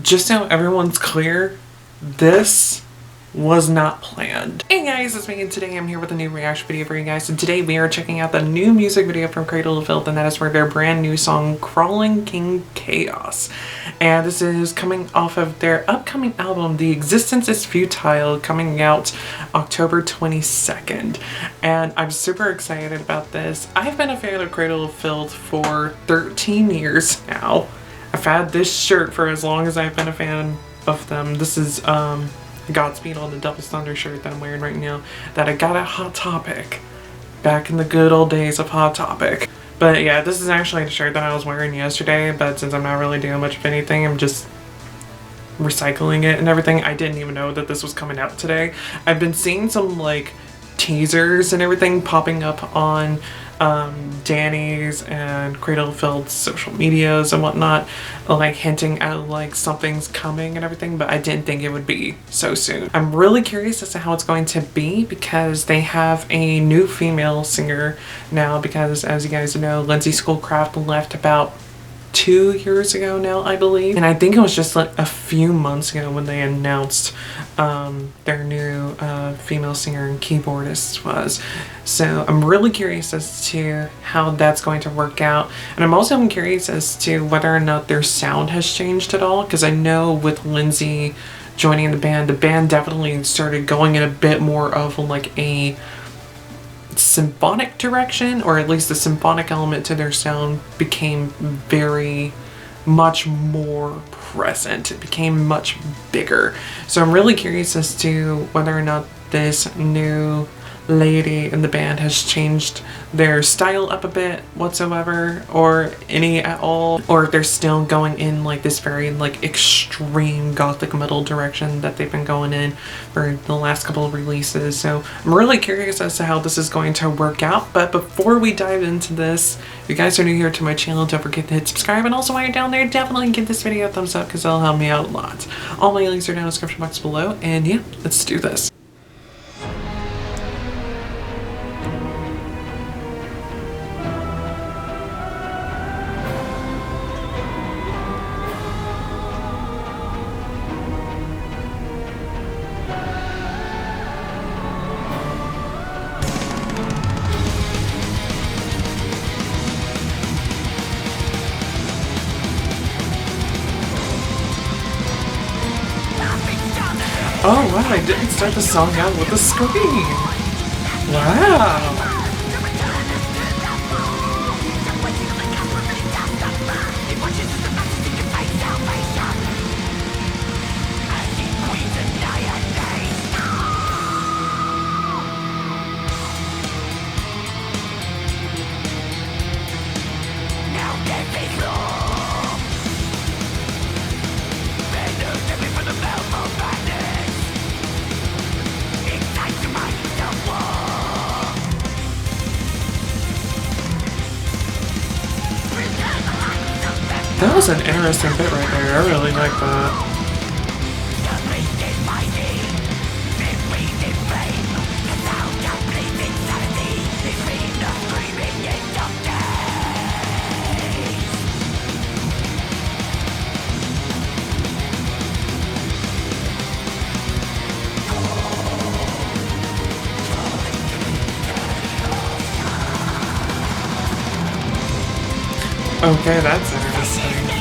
Just so everyone's clear, this was not planned. Hey guys, it's me, and today I'm here with a new reaction video for you guys. And today we are checking out the new music video from Cradle to Filth, and that is for their brand new song, Crawling King Chaos. And this is coming off of their upcoming album, The Existence is Futile, coming out October 22nd. And I'm super excited about this. I've been a fan of Cradle to Filth for 13 years now. I've had this shirt for as long as I've been a fan of them. This is Godspeed on the Devil's Thunder shirt that I'm wearing right now that I got at Hot Topic back in the good old days of Hot Topic. But yeah, this is actually the shirt that I was wearing yesterday, but since I'm not really doing much of anything, I'm just recycling it and everything. I didn't even know that this was coming out today. I've been seeing some like teasers and everything popping up on Danny's and Cradle to Filth's social medias and whatnot, like hinting at like something's coming and everything, but I didn't think it would be so soon. I'm really curious as to how it's going to be because they have a new female singer now, because as you guys know, Lindsay Schoolcraft left about 2 years ago now, I believe. And I think it was just like a few months ago when they announced their new female singer and keyboardist was. So I'm really curious as to how that's going to work out. And I'm also curious as to whether or not their sound has changed at all, because I know with Lindsay joining the band definitely started going in a bit more of like a symphonic direction, or at least the symphonic element to their sound became very much more present. It became much bigger. So I'm really curious as to whether or not this new lady in the band has changed their style up a bit whatsoever, or any at all, or if they're still going in like this very like extreme gothic metal direction that they've been going in for the last couple of releases. So I'm really curious as to how this is going to work out. But before we dive into this, if you guys are new here to my channel, don't forget to hit subscribe, and also while you're down there, definitely give this video a thumbs up because that'll help me out a lot. All my links are down in the description box below, and yeah, let's do this. Oh wow, I didn't start the song out with a scream! Wow! That was an interesting bit right there. I really like that. Okay, that's interesting.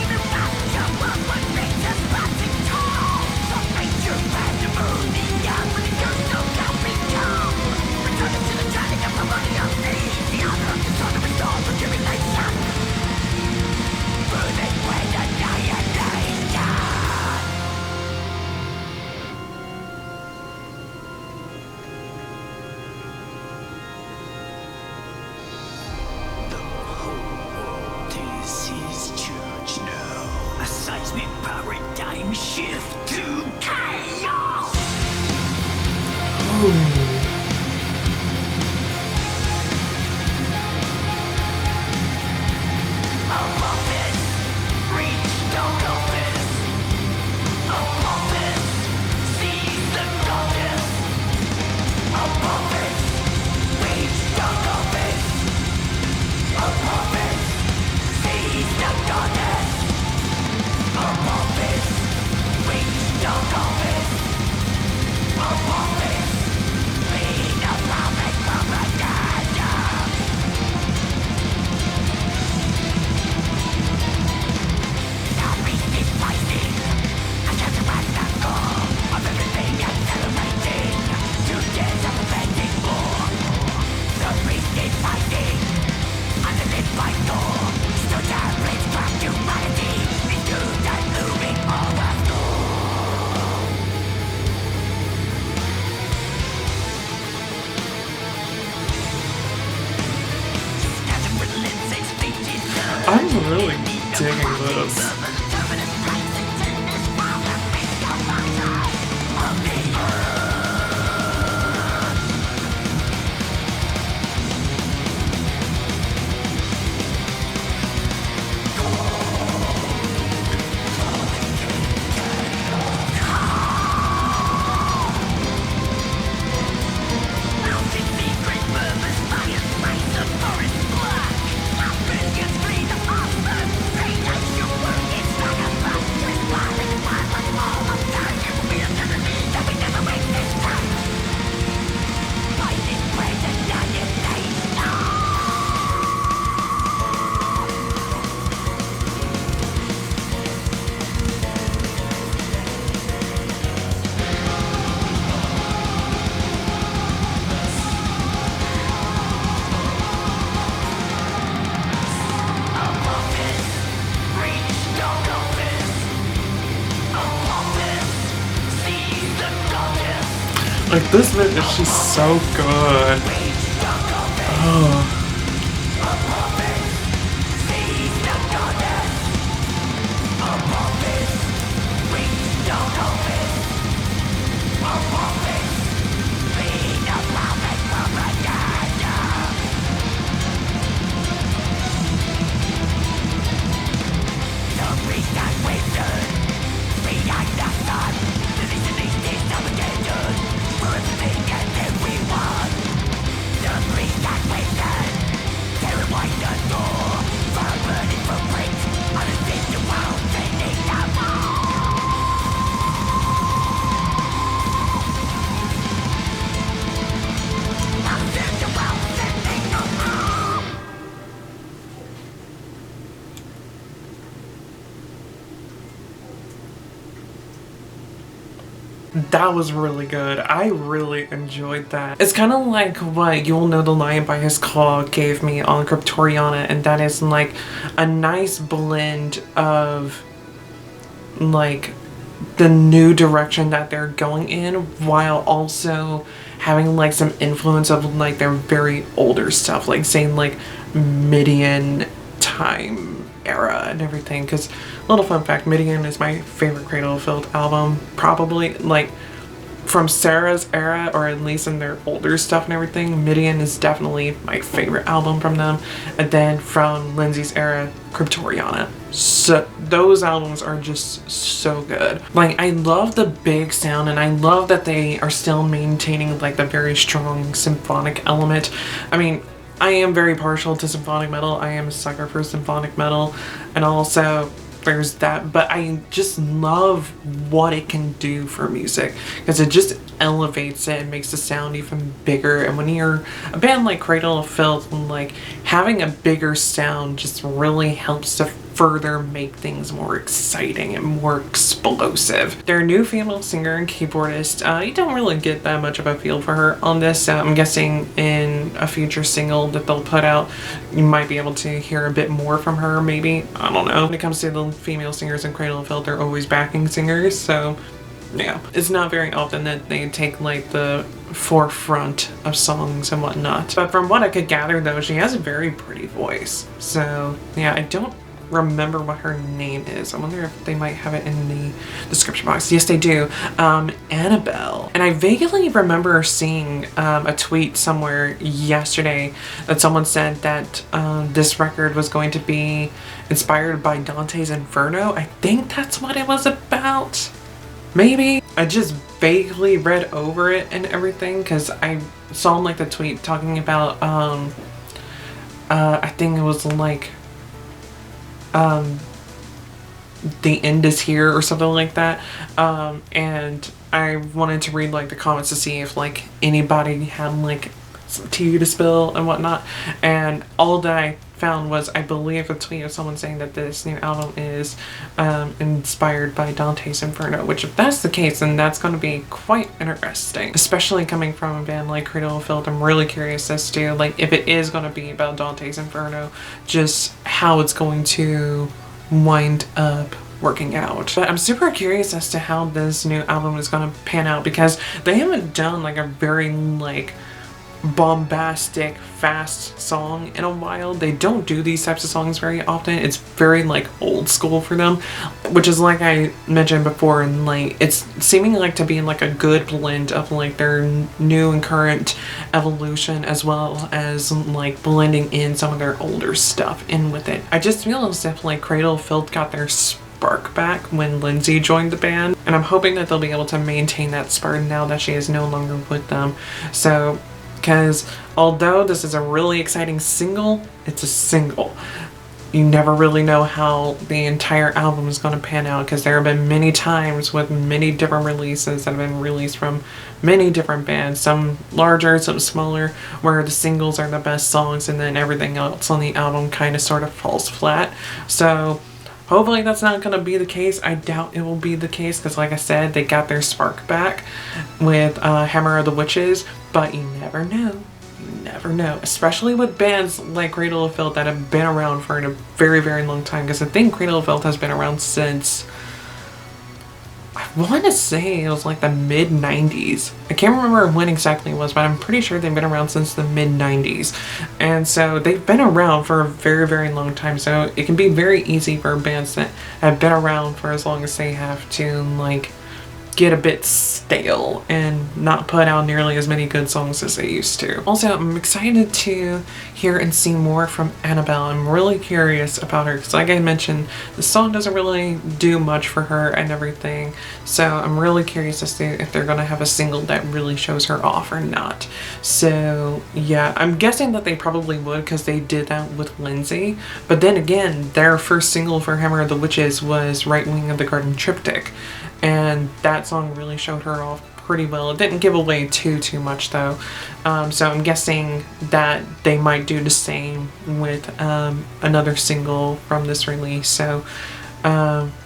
Paradigm shift to chaos. Above this, reach the compass. Above this, seize the goddess. Above this, reach the compass. Above this, seize the goddess. Above this, I'm really digging this. Like, this bit is just so good. Oh. That was really good. I really enjoyed that. It's kind of like what You'll Know the Lion by His Call gave me on Cryptoriana, and that is like a nice blend of like the new direction that they're going in while also having like some influence of like their very older stuff, like saying like Midian time era and everything. Because little fun fact, Midian is my favorite Cradle of Filth album, probably like from Sarah's era, or at least in their older stuff and everything. Midian is definitely my favorite album from them. And then from Lindsay's era, Cryptoriana. So those albums are just so good. Like, I love the big sound, and I love that they are still maintaining like the very strong symphonic element. I mean, I am very partial to symphonic metal. I am a sucker for symphonic metal, and also there's that, but I just love what it can do for music because it just elevates it and makes the sound even bigger. And when you're a band like Cradle of Filth, like having a bigger sound just really helps to further make things more exciting and more explosive. Their new female singer and keyboardist, you don't really get that much of a feel for her on this. I'm guessing in a future single that they'll put out, you might be able to hear a bit more from her, maybe. I don't know. When it comes to the female singers in Cradle of Filth, they're always backing singers, so yeah. It's not very often that they take like the forefront of songs and whatnot. But from what I could gather though, she has a very pretty voice. So yeah, I don't remember what her name is. I wonder if they might have it in the description box. Yes, they do. Annabelle. And I vaguely remember seeing a tweet somewhere yesterday that someone said that this record was going to be inspired by Dante's Inferno. I think that's what it was about. Maybe. I just vaguely read over it and everything because I saw like the tweet talking about I think it was like the end is here or something like that, and I wanted to read like the comments to see if like anybody had like some tea to spill and whatnot, and all that I found was, I believe, a tweet of someone saying that this new album is inspired by Dante's Inferno, which if that's the case, then that's going to be quite interesting, especially coming from a band like Cradle of Filth. I'm really curious as to like if it is going to be about Dante's Inferno, just how it's going to wind up working out. But I'm super curious as to how this new album is going to pan out because they haven't done like a very like bombastic, fast song in a while. They don't do these types of songs very often. It's very like old school for them, which is like I mentioned before, and like it's seeming like to be like a good blend of like their new and current evolution, as well as like blending in some of their older stuff in with it. I just feel as if like Cradle of Filth got their spark back when Lindsay joined the band, and I'm hoping that they'll be able to maintain that spark now that she is no longer with them. So because although this is a really exciting single, it's a single. You never really know how the entire album is going to pan out, because there have been many times with many different releases that have been released from many different bands, some larger, some smaller, where the singles are the best songs and then everything else on the album kind of sort of falls flat. So hopefully that's not going to be the case. I doubt it will be the case, because like I said, they got their spark back with Hammer of the Witches, but you never know. You never know, especially with bands like Cradle of Filth that have been around for a very, very long time, because I think Cradle of Filth has been around since, I want to say it was like the mid-90s. I can't remember when exactly it was, but I'm pretty sure they've been around since the mid-90s. And so they've been around for a very, very long time. So it can be very easy for bands that have been around for as long as they have to like get a bit stale and not put out nearly as many good songs as they used to. Also, I'm excited to hear and see more from Annabelle. I'm really curious about her, because like I mentioned, the song doesn't really do much for her and everything. So I'm really curious to see if they're gonna have a single that really shows her off or not. So yeah, I'm guessing that they probably would, because they did that with Lindsay. But then again, their first single for Hammer of the Witches was Right Wing of the Garden Triptych. And that song really showed her off pretty well. It didn't give away too much though. So I'm guessing that they might do the same with another single from this release. So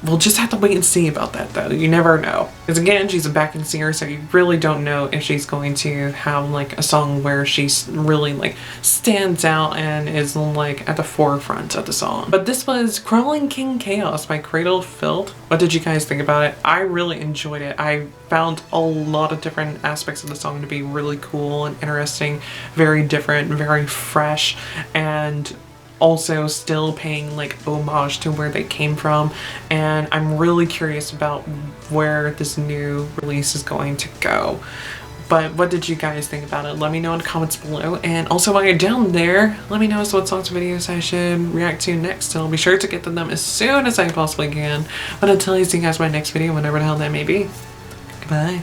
we'll just have to wait and see about that though. You never know. Because again, she's a backing singer, so you really don't know if she's going to have like a song where she's really like stands out and is like at the forefront of the song. But this was Crawling King Chaos by Cradle of Filth. What did you guys think about it? I really enjoyed it. I found a lot of different aspects of the song to be really cool and interesting, very different, very fresh, and also still paying like homage to where they came from. And I'm really curious about where this new release is going to go. But what did you guys think about it? Let me know in the comments below. And also while you're down there, let me know what songs and videos I should react to next. And I'll be sure to get to them as soon as I possibly can. But until I see you guys in my next video, whenever the hell that may be, goodbye.